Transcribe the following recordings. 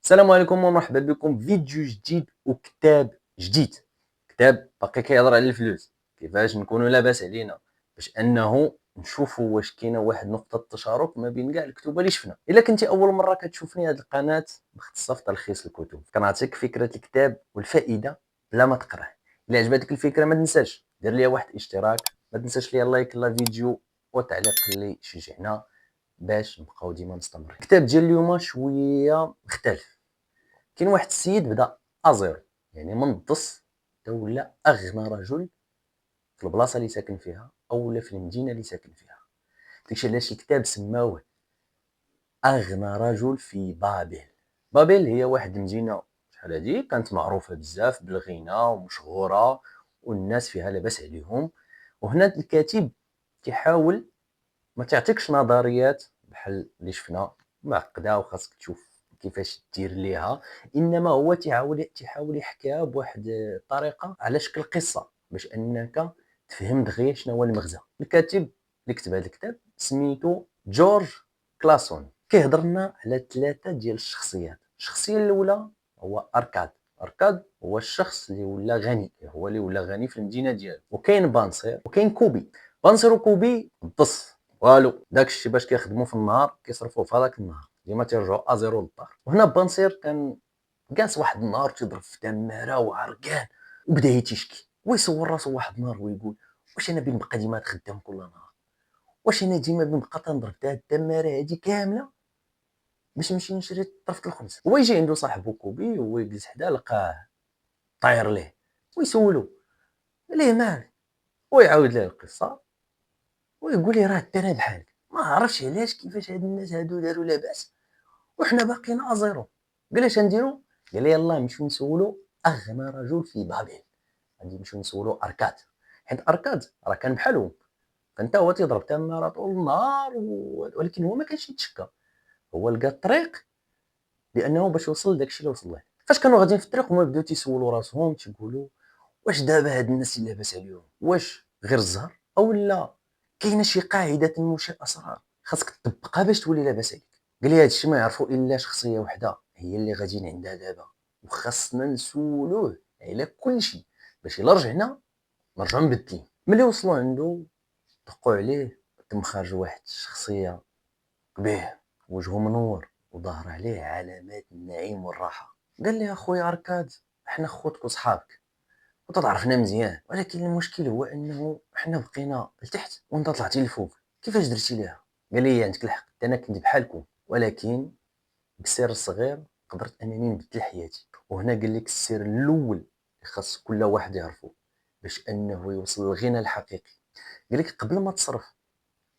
السلام عليكم ومرحبا بكم في فيديو جديد وكتاب جديد. كتاب باقي كيهضر على الفلوس، كيفاش نكونوا لاباس علينا، باش انه نشوفوا واش كاينه واحد نقطه تشارك ما بين كاع الكتب اللي شفنا. الا كنتي اول مره كتشوفني، هذه القناه مختصه في تلخيص الكتب، كنعطيك فكره الكتاب والفائده بلا ما تقراه. الا عجبتك الفكره ما تنساش دير لي واحد اشتراك، ما تنساش لي لايك للفيديو وتعليق اللي يشجعنا باش نبقاو ديما مستمرين. الكتاب ديال اليوم شويه مختلف. كاين واحد السيد بدا ازيرو، يعني من الضص تا ولا اغنى رجل في البلاصه اللي ساكن فيها اولا في المدينه اللي ساكن فيها. داكشي علاش الكتاب سماوه اغنى رجل في بابل. بابل هي واحد المدينه شحال هادي كانت معروفه بزاف بالغنى ومشهوره والناس فيها لاباس عليهم. وهنا الكاتب كيحاول ما تعطيكش نظريات بحال اللي شفنا معقده وخاصك تشوف كيفاش دير ليها، انما هو تيحاول يحكيها بواحد الطريقه على شكل قصه باش انك تفهم دغيا شنو هو المغزى. الكاتب اللي كتب هذا الكتاب سميتو جورج كلاسون. كيهضر لنا على ثلاثه ديال الشخصيات. الشخصيه الاولى هو اركاد. اركاد هو الشخص اللي ولا غني، هو اللي ولا غني في المدينه ديالو. وكاين بانسير وكاين كوبي. بانسير وكوبي الضص والو، داكشي باش كيخدموا في النهار كيصرفوه في هذاك النهار، ديما تيرجعوا ازيرو للدار. وهنا بانسير كان جالس واحد النهار تيضرب في تماره وعرقان وبدا يتشكي ويصور راسو واحد النهار ويقول: واش انا بنبقى ديما خدام كل نهار؟ واش انا ديما بنبقى تنضرب في هاد التماره هادي كامله باش نمشي نشري طرفة الخبز؟ هو يجي عنده صاحبو كوبي وهو يجلس حداه لقاه طاير ليه ويسولو: ليه مالك؟ ويعاود ليه القصه ويقول لي: راه انا بحالك، ما عرفش علاش كيفاش هاد الناس هادو داروا لاباس وحنا باقيين ازيرو. قال: اش نديرو؟ قال لي: يلاه نمشيو نسولو اغنى رجل في بابل. غادي نمشيو نسولو اركاد، حيت اركاد راه كان بحالهم، كان حتى هو تيضرب تماره طول النهار ولكن هو ما كانش يتشكى. هو لقى الطريق لانه باش يوصل لداكشي اللي وصل له. فاش كانوا غاديين في الطريق هما بداو تيسولوا راسهم تيقولوا: واش دابا هاد الناس اللي لاباس عليهم واش غير الزهر او لا كاينه شي قاعده شي اسرار خاصك تطبقها باش تولي لاباس عليك؟ قال لي: هادشي ما يعرفوا الا شخصيه وحده هي اللي غاديين عندها دابا، وخاصنا نسولوه على كل شيء باش الا رجعنا نرجعوا مبدلين. ملي وصلوا عنده دقوا عليه، تم خرج واحد الشخصيه كبير وجهه منور وظهر عليه علامات النعيم والراحه. قال لي: اخويا اركاد، احنا خوتك وصحابك وتعرفنا مزيان، ولكن المشكل هو انه حنا بقينا لتحت وانت طلعتي لفوق، كيفاش درتي ليها؟ قال لي: عندك الحق، انا كنت بحالكم، ولكن بسر صغير قدرت انني نبدل حياتي. وهنا قال لك السر الاول اللي خاص كل واحد يعرفه باش انه يوصل للغنى الحقيقي. قال لك قبل ما تصرف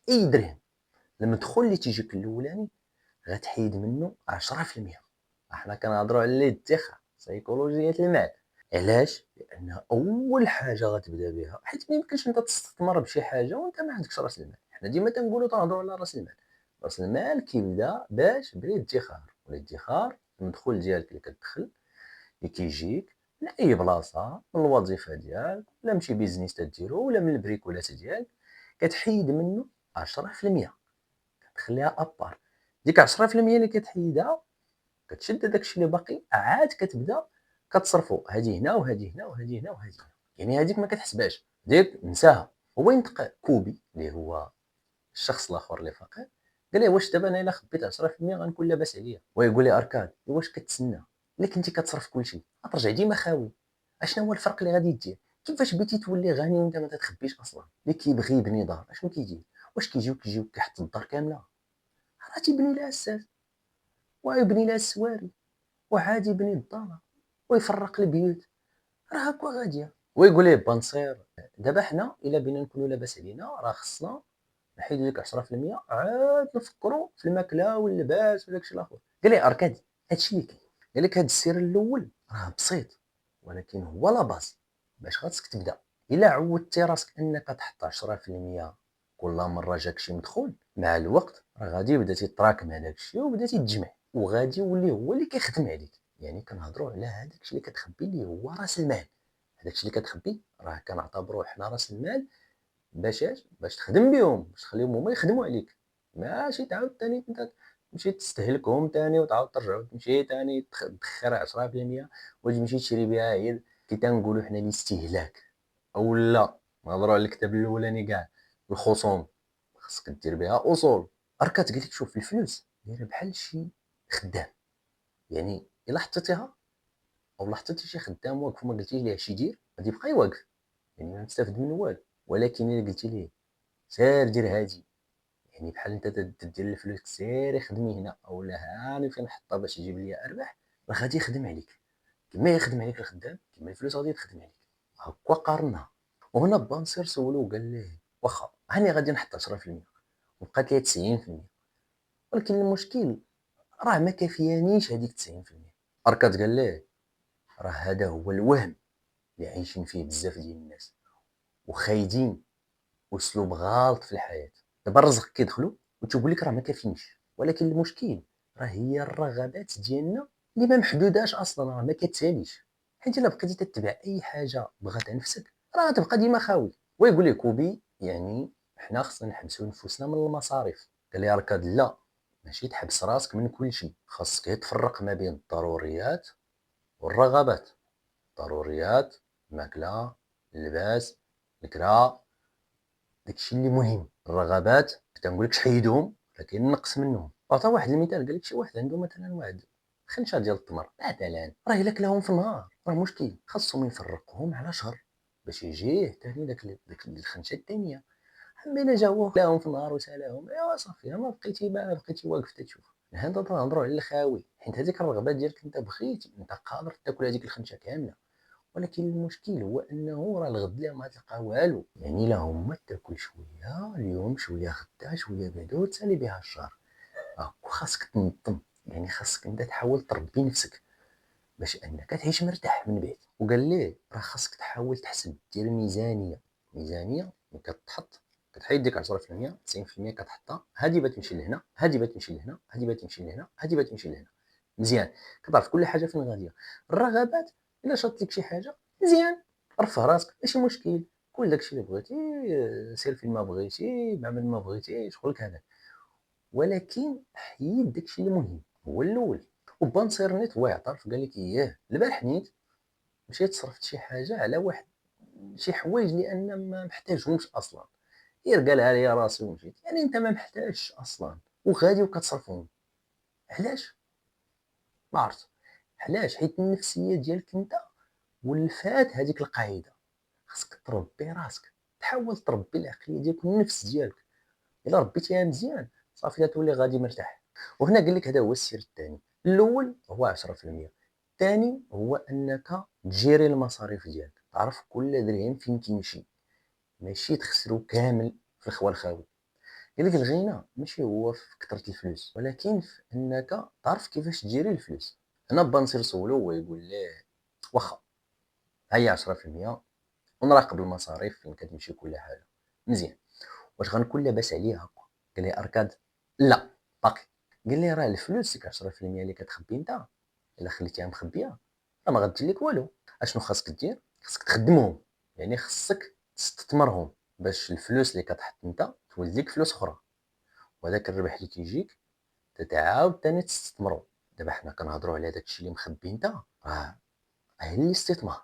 اي درهم، المدخول اللي تيجيك الاولاني غتحيد منه 10%. احنا كنهضروا على الادخار، سيكولوجيه المال. علاش؟ لان اول حاجه غتبدا بها، حيت ما يمكنش انت تستثمر بشي حاجه وانت ما عندكش راس المال. حنا ديما تنقولوا تنهضروا على راس المال. راس المال كيبدا باش بالادخار، والادخار المدخول ديالك اللي كتدخل اللي كيجيك من اي بلاصه، من الوظيفه ديالك ولا من شي بيزنيس تديرو ولا من البريكولات ديالك، كتحيد منه 10%، كتخليها ابار. ديك 10% اللي كتحيدها كتشد داكشي اللي باقي عاد كتبدا كتصرفو، هادي هنا وهادي هنا وهادي هنا وهادي هنا. يعني هاديك ما كتحسبهاش، ديك نساها. هو ينطق كوبي اللي هو الشخص الاخر اللي فقير، قال ليه: واش دابا انا الا خبيت 10% غنكون لاباس عليا؟ ويقول لي: اركاد، واش كتسنى الا كنتي كتصرف كلشي غترجع ديما خاوي؟ اشنو هو الفرق اللي غادي دير؟ كيفاش بغيتي تولي غني وانت ما تتخبيش اصلا؟ اللي كيبغي يبني دار اشنو كيدير؟ واش كيجيو كيحط الدار كامله؟ راه تيبني لها الساس ويبني لها السواري وعاد يبني الدار ويفرق البيوت، راه هكا غاديه. ويقول ليه بانسير: دابا حنا الا بينا نكونوا لاباس علينا راه خصنا نحيدو ديك 10% عاد نفكروا في الماكله واللباس وداكشي الاخر. قال لي: اركادي، هادشي اللي كاين. قال لك هاد السر الاول راه بسيط ولكن هو لا باز باش خاصك تبدا. الا عودتي راسك انك تحط 10% كل مره جاك شي مدخول، مع الوقت راه غادي يبدا تيتراكم هذاك الشيء وبدا تيتجمع وغادي يولي هو اللي كيخدم عليك. يعني كنهضروا على هذاك الشيء اللي كتخبي اللي هو راس المال. هذاك الشيء اللي كتخبي راه كنعتبروه حنا راس المال باش تخدم بهم، باش تخليهم هما يخدموا عليك، ماشي تعاود ثاني انت تمشي تستهلكهم تاني وتعاود ترجع وتمشي تاني تدخر 10% وتمشي تشري بها. هي كي تنقولو حنا الاستهلاك. اولا نهضرو على الكتاب الاولاني كاع، الخصوم، خاصك دير بها اصول. راه كتقلك شوف الفلوس دايره بحال شي خدام، يعني الا حطيتيها او حطيتي شي خدام واقف وما قلتيش ليه اش يدير غادي يبقى واقف، يعني ما مستافد منه والو. ولكن الا قلتي ليه سير دير هادي، يعني بحال انت تدير الفلوس سيري خدمي هنا اولا هاني فين نحطها باش تجيب لي ارباح، راه غادي يخدم عليك كما يخدم عليك الخدام، كما الفلوس غادي تخدم عليك. هكا قارنها. وهنا بانسير سولو وقال ليه واخا هاني غادي نحط 10% وبقات لي 90%، ولكن المشكل راه ما كافيانيش هذيك 90%. اركاد قال ليه راه هذا هو الوهم اللي عايشين فيه بزاف ديال الناس وخايدين واسلوب غلط في الحياه. دابا الرزق كيدخلو وتقول لك راه ما كافينش، ولكن المشكل راه هي الرغبات ديالنا اللي ما محدوداش اصلا، راه ما كتساليش. حيت الا بقيتي تتبع اي حاجه بغات نفسك راه غتبقى ديما خاوي. ويقول لك كوبي يعني حنا خصنا نحبسوا نفوسنا من المصاريف. قال لي ركاد لا، ماشي تحبس راسك من كل شيء، خاصك تفرق ما بين الضروريات والرغبات. ضروريات الماكله، اللباس، الكرا، داكشي اللي مهم. الرغبات كتنقولكش حيدهم لكن نقص منهم. عطا واحد المثال، قالك شي واحد عنده مثلا واحد خنشه ديال التمر مثلا، راه الا كلاهم في النهار راه مشكل، خاصهم يفرقهم على شهر باش يجيه ثاني داك الخنشه الثانيه. اما الا جا هو كلاهم في النهار وسالاهم ايوا صافي ما بقيتي واقف تتشوف. هذا تنهضروا على الخاوي، حيت هذيك الرغبات ديالك انت بغيتي، انت قادر تاكل هذيك الخنشه كامله، ولكن المشكل هو انه راه الغد لا ما تلقى والو. يعني لا هما تاكل شويه اليوم شويه غدا شويه بعدا وتسالي بها الشهر. خاصك تنظم، يعني خاصك انت تحاول تربي نفسك باش انك تعيش مرتاح من بعد. وقال ليه راه خاصك تحاول تحسب دير ميزانيه. ميزانيه ملي كتحط كتحيد ديك 10% 90% كتحطها، هادي بتمشي لهنا، هادي بتمشي لهنا، هادي بتمشي لهنا، هادي بتمشي لهنا. مزيان كتعرف كل حاجه فين غاديه. الرغبات الا شاط لك شي حاجه مزيان رفع راسك ماشي مشكل، كل داكشي اللي بغيتي، سير فين ما بغيتي، اعمل ما بغيتي، شغلك هذاك، ولكن حيد داكشي اللي مهم هو الاول. وبانسير نيت هو يعترف قال لك اياه البارح نيت مشيت صرفت شي حاجه على واحد شي حوايج اللي انا ما محتاجهمش اصلا، غير قالها لي راسي ومشيت. يعني انت ما محتاجش اصلا وغادي وكتصرفهم. علاش؟ ما عرفت علاش، حيت النفسيه ديالك انت ولفات هذيك القاعده. خاصك تربي راسك، تحاول تربي العقليه ديالك والنفس ديالك. الا ربيتيها مزيان صافي تولي غادي مرتاح. وهنا قال لك هذا هو السر الثاني. الاول هو 10%، الثاني هو انك تجيري المصاريف ديالك، تعرف كل درهم فين كيمشي، ماشي تخسرو كامل في الخوا الخاوي. قال لك الغنى ماشي هو في كثرة الفلوس ولكن في انك تعرف كيفاش تجيري الفلوس. هنا با نصير سولو ويقول ليه واخا هيا 10% ونراقب المصاريف فين كتمشي كل حاجه مزيان، واش غنكون لاباس عليها؟ قال لي اركاد لا باقي. قال لي راه الفلوس ديك 10% اللي كتخبي انت الا خليتيها مخبيه راه ما غدير لك والو. اشنو خاصك دير؟ خاصك تخدمهم، يعني خاصك تستثمرهم باش الفلوس اللي كتحط انت تولد لك فلوس اخرى، وهذاك الربح اللي كيجيك تتعاود ثاني تستثمرو. دابا حنا كنهضروا على داكشي اللي مخبي انت، راه هي الاستثمار،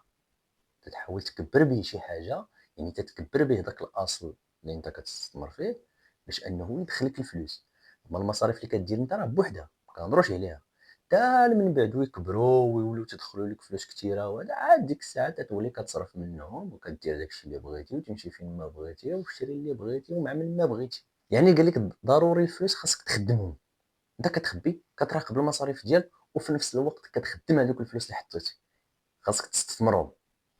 تتحاول تكبر به شي حاجه، يعني تتكبر به داك الاصل اللي انت كتستثمر فيه باش انه يدخلك الفلوس. اما المصاريف اللي كدير انت راه بوحدها ما كنهضروش عليها، حتى من بعد يكبروا ويولوا تدخلوا لك فلوس كثيره، وهذا عاد ديك الساعه تتولي كتصرف منهم وكدير داكشي اللي بغيتي وتمشي فين ما بغيتي وتشري اللي بغيتي ومعمل ما بغيتي. يعني قال لك ضروري الفلوس خاصك تخدمهم، انت كتخبي كتراقب المصاريف ديالك وفي نفس الوقت كتخدم هذوك الفلوس اللي حطيتي، خاصك تستثمرهم،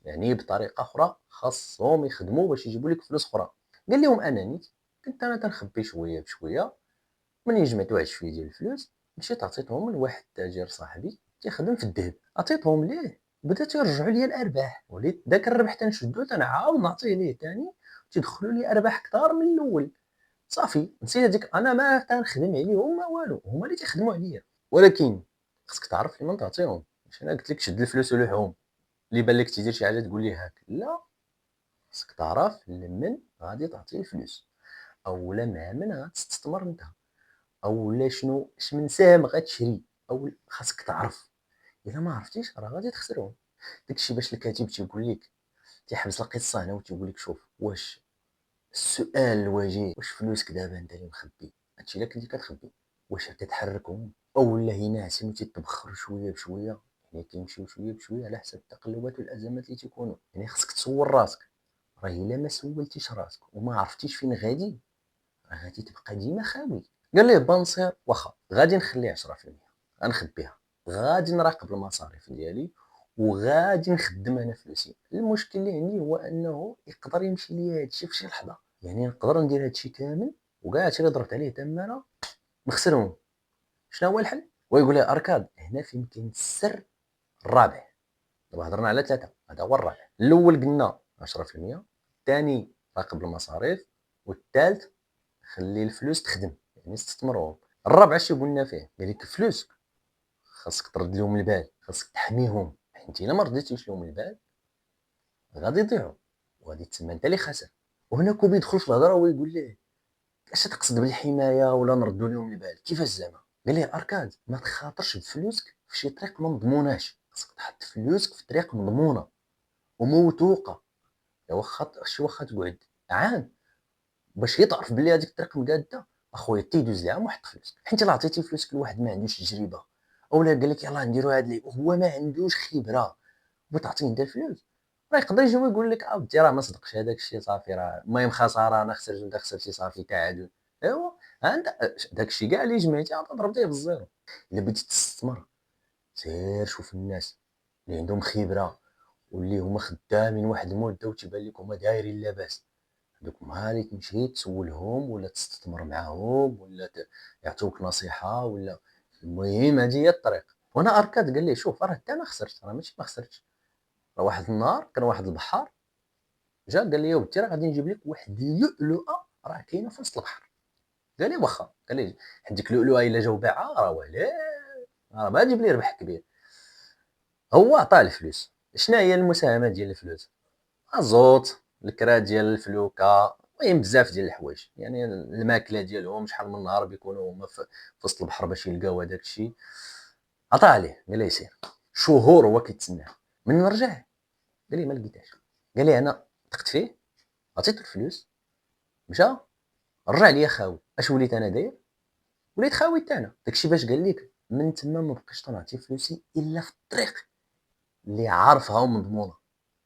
يعني بطريقه اخرى خاصهم يخدموا باش يجيبوا لك فلوس اخرى. قال لهم انا نيت كنت انا تنخبي شويه بشويه، من جمعت واحد شويه ديال الفلوس مشيت عطيتهم لواحد التاجر صاحبي تيخدم في الذهب، عطيتهم ليه بدا تيرجعوا لي الارباح، وليت داك الربح تنشدو تنعاود نعطيه ليه ثاني تيدخلوا لي ارباح كثار من الاول. صافي نسيت هذيك، انا ما تنخدم عليهم ما والو، هما اللي تيخدموا عليا. ولكن خصك تعرف لمن تعطيهم، ماشي انا قلت لك شد الفلوس ولوحهم اللي بان لك تيدير شي حاجه تقول لي هاك، لا، خصك تعرف لمن غادي تعطي الفلوس اولا مع من غتستثمر انت، اولا شنو اش من سهم غتشري، او خاصك تعرف. الا ما عرفتيش راه غادي تخسرهم. داكشي باش الكاتب تيقول لك، تيحبس القصه هنا وتيقول لك شوف واش السؤال الوجيه، واش فلوسك دابا انت اللي مخبي، هادشي الا كنتي كتخبي، واش كتحركهم اولا هي ناعسين وتتبخر شويه بشويه، يعني كيمشيو شويه بشويه على حسب التقلبات والازمات اللي تيكونوا. يعني خاصك تصور راسك، راه الا ما سولتيش راسك وما عرفتيش فين غادي، راه غادي تبقى ديما خاوي. قال ليه بنصير واخا غادي نخلي 10% غنخبيها، غادي نراقب المصاريف ديالي، وغادي نخدم انا فلوسي. المشكل اللي عندي هو انه يقدر يمشي ليا هادشي في شي لحظه، يعني نقدر ندير هادشي كامل وكاع هادشي اللي ضربت عليه تماره نخسرهم. شنو هو الحل؟ ويقول لي اركاد هنا فين كاين السر الرابع. دابا هضرنا على ثلاثه، هذا هو الرابع. الاول قلنا 10%، الثاني راقب المصاريف، والثالث خلي الفلوس تخدم، يعني استثمرهم. الرابع اش قلنا فيه؟ قال لك فلوسك خاصك ترد لهم البال، خاصك تحميهم، حيت الا ما رديتيش لهم البال غادي يضيعوا، وغادي تسمى انت اللي خاسر. وهنا كوبي يدخل في الهضره ويقول ليه اش تقصد بالحمايه ولا نردوا لهم البال، كيفاش زعما؟ قال ليه اركاد ما تخاطرش بفلوسك في شي طريق ما مضموناش، خاصك تحط فلوسك في طريق مضمونه وموثوقه. واخا تقعد عام باش يتعرف بلي هذيك الطريق مقاده، اخويا تيدوز العام وحط فلوسك. حيت الا عطيتي فلوسك لواحد ما عندوش تجربه، اولا قال لك يلاه نديروا هذا وهو ما عندوش خبره، وتعطيه انت الفلوس، راه يقدر يجي ويقول لك اودي راه ما صدقش هذاك الشيء، صافي راه المهم خساره، انا خسرت انت خسرتي، صافي تعادل. ايوا انت داك الشيء كاع اللي جمعتي عاد ضربتيه بالزيرو. الا بغيتي تستثمر سير شوف الناس اللي عندهم خبره واللي هما خدامين واحد المده وتيبان لك هما دايرين لاباس، دوك هما اللي تمشي تسولهم ولا تستثمر معاهم ولا يعطوك نصيحه ولا. المهم هذه هي الطريق. وانا اركاد قال لي شوف راه انت ما خسرت، راه ماشي ما خسرتش، راه واحد النهار كان واحد البحار جا قال لي ودي راه غادي نجيب لك واحد اللؤلؤه راه كاينه في وسط البحر. قال لي واخا، قال لي حيت ديك اللؤلؤه الا جاو باعها راه ولا راه ما تجيب لي ربح كبير. هو عطاه الفلوس. شنو هي المساهمات ديال الفلوس؟ ازوت، الكرا ديال الفلوكه، المهم بزاف ديال الحوايج، يعني الماكله ديالهم شحال من نهار بيكونوا هما في وسط البحر باش يلقاو هذاك الشيء. عطاه عليه قال لي سير. شهور هو كيتسناه، من رجع قال لي ما لقيتهاش. قال لي انا ثقت فيه، عطيته الفلوس، مشى رجع ليا خاوي. اش وليت انا داير؟ وليت خاوي حتى انا. داكشي باش قال لك من تما ما بقيتش تنعطي فلوسي الا في الطريق اللي عارفها ومضمونه،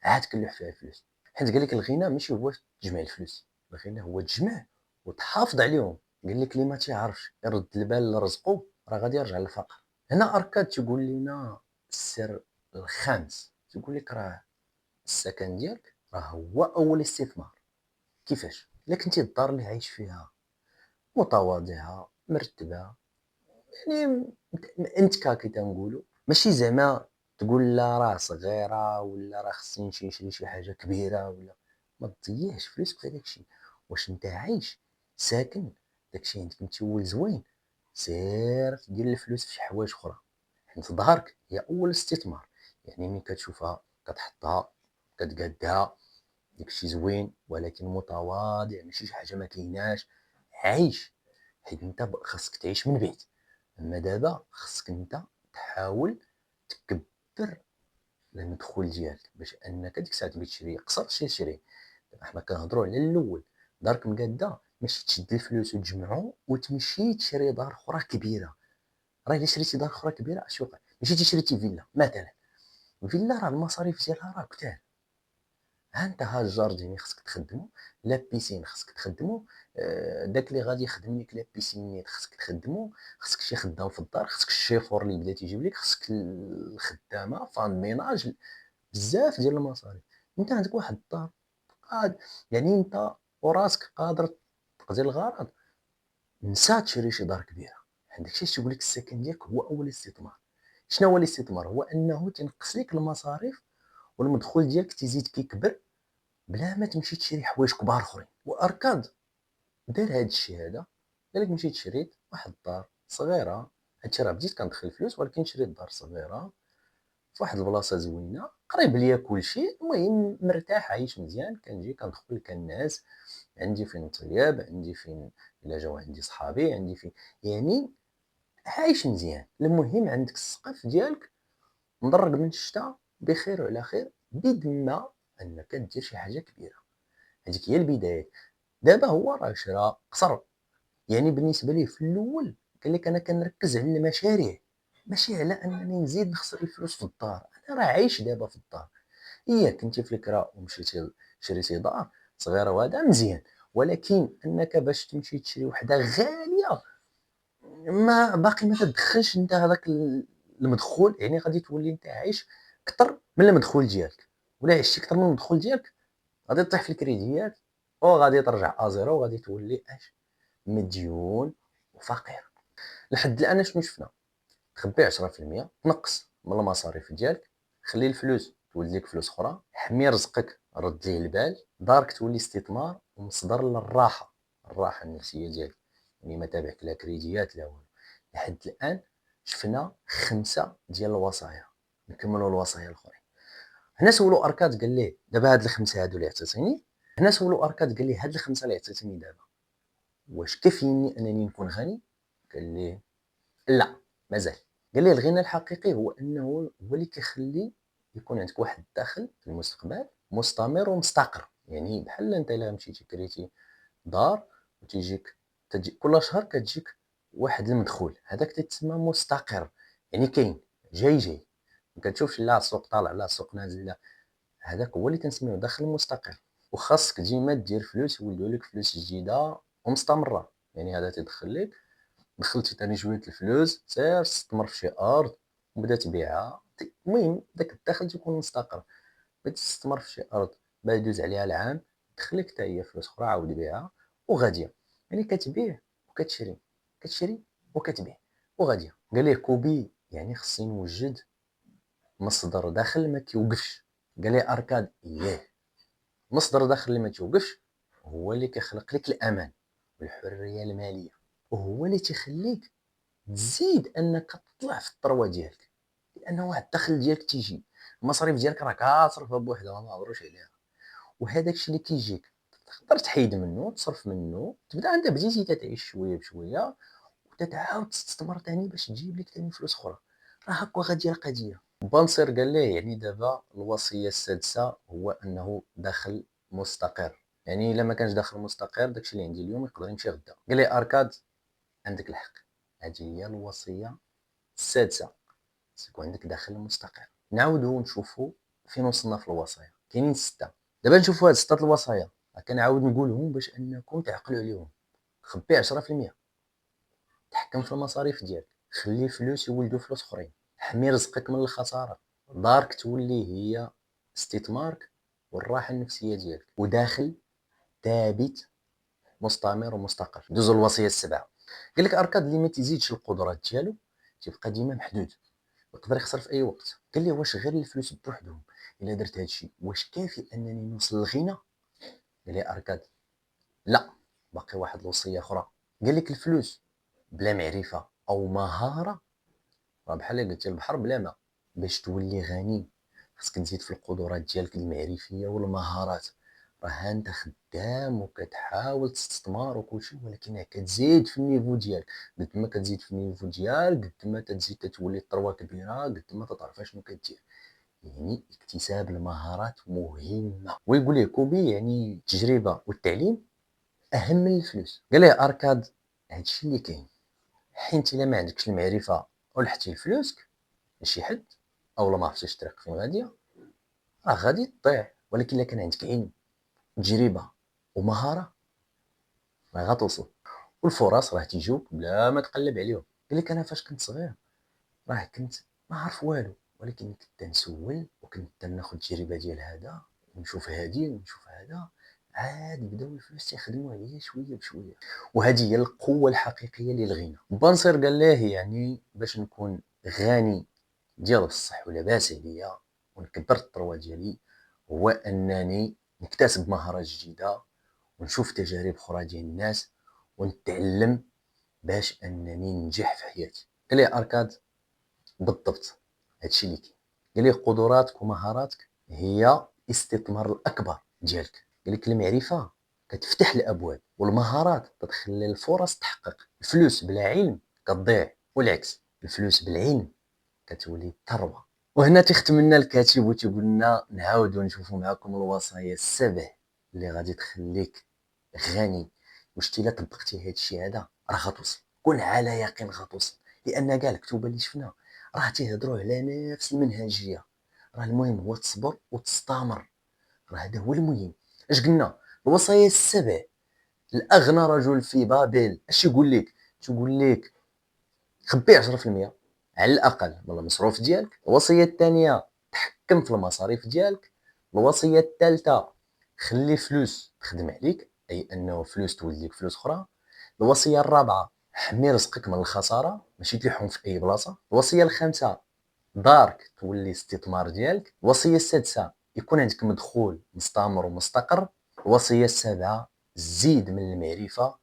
عاد كنلوح فيها الفلوس. حيت قال لك الغنى ماشي هو تجمع الفلوس، الغنى هو تجمع وتحافظ عليهم. قال لك اللي ما تيعرفش يرد البال لرزقه راه غادي يرجع للفقر. هنا اركاد تيقول لنا السر الخامس، تيقول لك راه السكن ديالك راه هو اول استثمار. كيفاش؟ الا كنتي الدار اللي عايش فيها متواضعه مرتبه، يعني انت كي تنقولوا، ماشي زعما تقول لا راه صغيره ولا راه خصني نمشي نشري شي حاجه كبيره ولا. ما تضيعش فلوسك في هذاك الشيء. واش انت عايش ساكن داك الشيء عندك متول زوين، سير دير الفلوس في شي حوايج اخرى، حيت ظهرك هي اول استثمار. يعني ملي كتشوفها كتحطها كتقادها داكشي زوين ولكن متواضع، ماشي شي حاجه ما كايناش، عايش. حيت انت خاصك تعيش من بعد، اما دابا خاصك انت تحاول تكبر المدخول ديالك باش انك ديك الساعه تبغي تشري قصر شري. حنا كنهضروا على الاول، دارك مقاده ماشي تشد الفلوس وتجمعهم وتمشي تشري دار اخرى كبيره. راه الا شريتي دار اخرى كبيره اش وقع؟ مشيتي شريتي فيلا مثلا، فيلا راه المصاريف ديالها راه كثار. ها انت ها الجارديني خصك تخدمو، لا بيسين خصك تخدمو، داك اللي غادي يخدم لك لا بيسينيت خصك تخدمو، خصك شي خدام في الدار، خصك الشيفور اللي بدا تيجيب لك، خصك الخدامه فان ميناج، بزاف ديال المصاريف. انت عندك واحد الدار يعني انت وراسك قادر تقضي الغرض، نسى تشري شي دار كبيره. عندك شي تقول لك السكن ديالك هو اول استثمار. شنو هو الاستثمار؟ هو انه تنقص لك المصاريف والمدخول ديالك تزيد كيكبر بلا ما تمشي تشري حوايج كبار اخرين. واركاد دار هذا الشيء هذا، قال لك مشيت شريت واحد الدار صغيره، هادشي راه بديت كندخل فلوس ولكن شريت دار صغيره فواحد البلاصه زوينه قريب ليا كلشي، المهم مرتاح عايش مزيان. كنجي كندخل كنعس، عندي فين نطيب، عندي فين الا جاو عندي صحابي، عندي فين يعني عايش مزيان. المهم عندك السقف ديالك مدرج من الشتا بخير وعلى خير، بما انك دير شي حاجه كبيره. هذيك هي البدايه. دابا هو راه شرا قصر، يعني بالنسبه ليه في الاول قال لك انا كنركز على المشاريع، ماشي على انني نزيد نخسر الفلوس في الدار. انا راه عايش دابا في الدار. هي كنتي في الكرا ومشيتي شريتي دار صغيره وهذا مزيان، ولكن انك باش تمشي تشري وحده غاليه ما باقي ما تدخلش انت هذاك المدخول، يعني غادي تولي انت عايش اكثر من المدخول ديالك. ولا عشتي اكثر من المدخول ديالك غادي تطيح في الكريديات وغادي ترجع ازيرو وغادي تولي اش مديون وفقير. لحد الان شنو شفنا؟ تخبي 10%، تنقص من المصاريف ديالك، خلي الفلوس تولد لك فلوس اخرى، حمي رزقك رد ليه البال، دارك تولي استثمار ومصدر للراحه، الراحه النفسيه ديالك، يعني ما تابعك لا كريديات لا والو. لحد الان شفنا 5 ديال الوصايا، نكملوا الوصايا الاخرين. هنا سولو اركاد قال ليه دابا هاد الخمسه هادو اللي عطيتيني، هنا سولو اركاد قال ليه هاد الخمسه اللي عطيتيني دابا واش كافيني انني نكون غني؟ قال ليه لا مازال. قال لي الغنى الحقيقي هو انه هو اللي كيخلي يكون عندك واحد الدخل في المستقبل مستمر ومستقر. يعني بحال انت الا مشيتي كريتي دار وتيجيك كل شهر كتجيك واحد المدخول، هذاك تيتسمى مستقر، يعني كاين جاي ما كتشوفش لا السوق طالع لا السوق نازل لا، هذاك هو اللي كنسميوه دخل مستقر. وخاصك ديما دير فلوس يولدوا لك فلوس جديده ومستمره، يعني هذا تيدخل لك دخلتي تاني شويه الفلوس سير استثمر في شي ارض وبدا تبيعها. المهم داك الدخل تيكون مستقر. بغيتي تستثمر في شي ارض بعد يدوز عليها العام تدخلك حتى هي فلوس اخرى عاود بيعها وغاديه، يعني كتبيع وكتشري، كتشري وكتبيع وغاديه. قال ليه كوبي يعني خصني نوجد مصدر دخل ما كيوقفش. قال ليه اركاد اييه، مصدر دخل اللي ما توقفش هو اللي كيخلق لك الامان والحريه الماليه، وهو اللي تيخليك تزيد انك تطلع في الثروه ديالك، لانه واحد الدخل ديالك تيجي، المصاريف ديالك راه كتصرفها بوحدها ما نهضروش عليها، وهذاك الشيء اللي كيجيك تقدر تحيد منه تصرف منه، تبدا انت بديتي تتعيش شويه بشويه وتتعاود تستثمر ثاني باش تجيب لك ثاني فلوس اخرى. راه هكا غاديه القضيه. بانصير قال ليه يعني دابا الوصيه السادسه هو انه دخل مستقر، يعني الا ما كانش دخل مستقر داكشي اللي عندي اليوم يقدر يمشي غدا. قال لي اركاد عندك الحق، هذه هي الوصيه السادسه، يكون عندك دخل مستقر. نعاودو نشوفو فين وصلنا في الوصايا. كاينين 6، دابا نشوفو هاد 6 الوصايا كنعاود نقولهم باش انكم تعقلوا عليهم. خبي 10%، تحكم في المصاريف ديالك، خلي الفلوس يولدوا فلوس اخرين، حمي رزقك من الخساره، دارك تولي هي استثمارك والراحه النفسيه ديالك، وداخل ثابت مستمر ومستقر. دوزو الوصيه السبعه. قال لك اركاد اللي ما تزيدش القدرات ديالو تيبقى ديما محدود، يقدر يخسر في اي وقت. قال لي واش غير الفلوس بوحدهم الا درت هادشي واش كافي انني نوصل للغنى؟ قال لي اركاد لا، باقي واحد الوصيه اخرى. قال لك الفلوس بلا معرفه او مهاره راه بحال اللي قلتي البحر بلا ماء. باش تولي غني خاصك تزيد في القدرات ديالك المعرفيه والمهارات. راه انت خدام وكتحاول تستثمر وكلشي، ولكن كتزيد في النيفو ديالك. قد ما كتزيد في النيفو ديالك قد ما تزيد تتولي الثروه كبيره، قد ما تعرف شنو كدير. يعني اكتساب المهارات مهمه. ويقول ليه كوبي يعني التجربه والتعليم اهم من الفلوس. قال ليه اركاد هادشي اللي كاين، حيت الا ما عندكش المعرفه ولحتي لفلوسك لشي حد اولا ما عرفتيش الطريق فين غاديه راه غادي تضيع. ولكن الا كان عندك علم تجربه ومهاره راه غتوصل، والفرص راه تيجوك بلا ما تقلب عليهم. قال لك انا فاش كنت صغير راه كنت ما عارف والو، ولكن كنت نسول وكنت ناخذ التجربه ديال هذا ونشوف هادي ونشوف هذا، عاد بداو الفلوس تيخدموا عليا شويه بشويه. وهذه هي القوه الحقيقيه للغنى. بانصير قال ليه يعني باش نكون غني ديال بصح ولاباس عليا ونكبر الثروه ديالي هو انني نكتسب مهارات جديده ونشوف تجارب اخرى ديال الناس ونتعلم باش انني ننجح في حياتي. قال لي اركاد بالضبط هادشي اللي كاين. قال ليه قدراتك ومهاراتك هي الاستثمار الاكبر ديالك. قال لك المعرفه كتفتح الابواب، والمهارات كتخلي الفرص تحقق. الفلوس بلا علم كتضيع، والعكس الفلوس بالعلم كتولي ثروه. وهنا تختم لنا الكاتب وتيقول لنا نعاودو نشوفوا معكم الوصايا السبع اللي غادي تخليك غني. واش الا طبقتي هادشي هذا راه غتوصل، كون على يقين غتوصل، لان كاع الكتب اللي شفنا راه تيهضروا على نفس المنهجيه. راه المهم هو تصبر وتستمر، راه هذا هو المهم. اش قلنا؟ الوصايا السبع. الاغنى رجل في بابل اش يقول لك؟ تقول لك خبي 10% على الاقل من المصروف ديالك. الوصيه الثانيه تحكم في المصاريف ديالك. الوصيه الثالثه خلي فلوس تخدم عليك، اي انه فلوس تولد لك فلوس اخرى. الوصيه الرابعه حمي رزقك من الخساره، ماشي تلوحهم في اي بلاصه. الوصيه الخامسه دارك تولي استثمار ديالك. الوصيه السادسه يكون عندك مدخول مستمر ومستقر. الوصيه السابعه زيد من المعرفه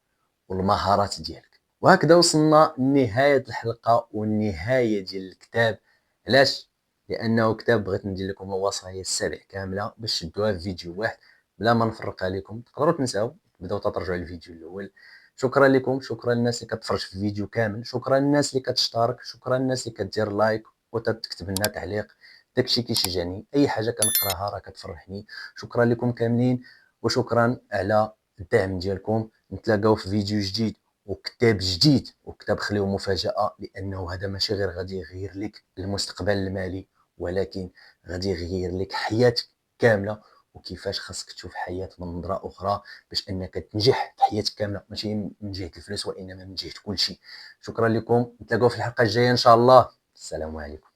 والمهارات ديالك. وهكذا وصلنا لنهايه الحلقه والنهايه ديال الكتاب. علاش؟ لانه كتاب بغيت ندير لكم الوصايا السبع كامله باش تشدوها في فيديو واحد بلا ما نفرق عليكم. تقدروا تنساو تبداو ترجعوا للفيديو الاول. شكرا لكم، شكرا للناس اللي كتفرج في الفيديو كامل، شكرا للناس اللي كتشترك، شكرا للناس اللي كدير لايك وتكتب لنا تعليق. داكشي كيشجعني، اي حاجه كنقراها راه كتفرحني. شكرا لكم كاملين، وشكرا على الدعم ديالكم. نتلاقاو في فيديو جديد وكتاب جديد، وكتاب خليو مفاجأة، لأنه هذا ماشي غير غادي يغير لك المستقبل المالي، ولكن غادي يغير لك حياتك كاملة، وكيفاش خاصك تشوف حياة من نظرة أخرى باش أنك تنجح في حياتك كاملة، ماشي من جهة الفلوس وإنما من جهة كل شيء. شكرا لكم، نتلاقاو في الحلقة الجاية إن شاء الله. السلام عليكم.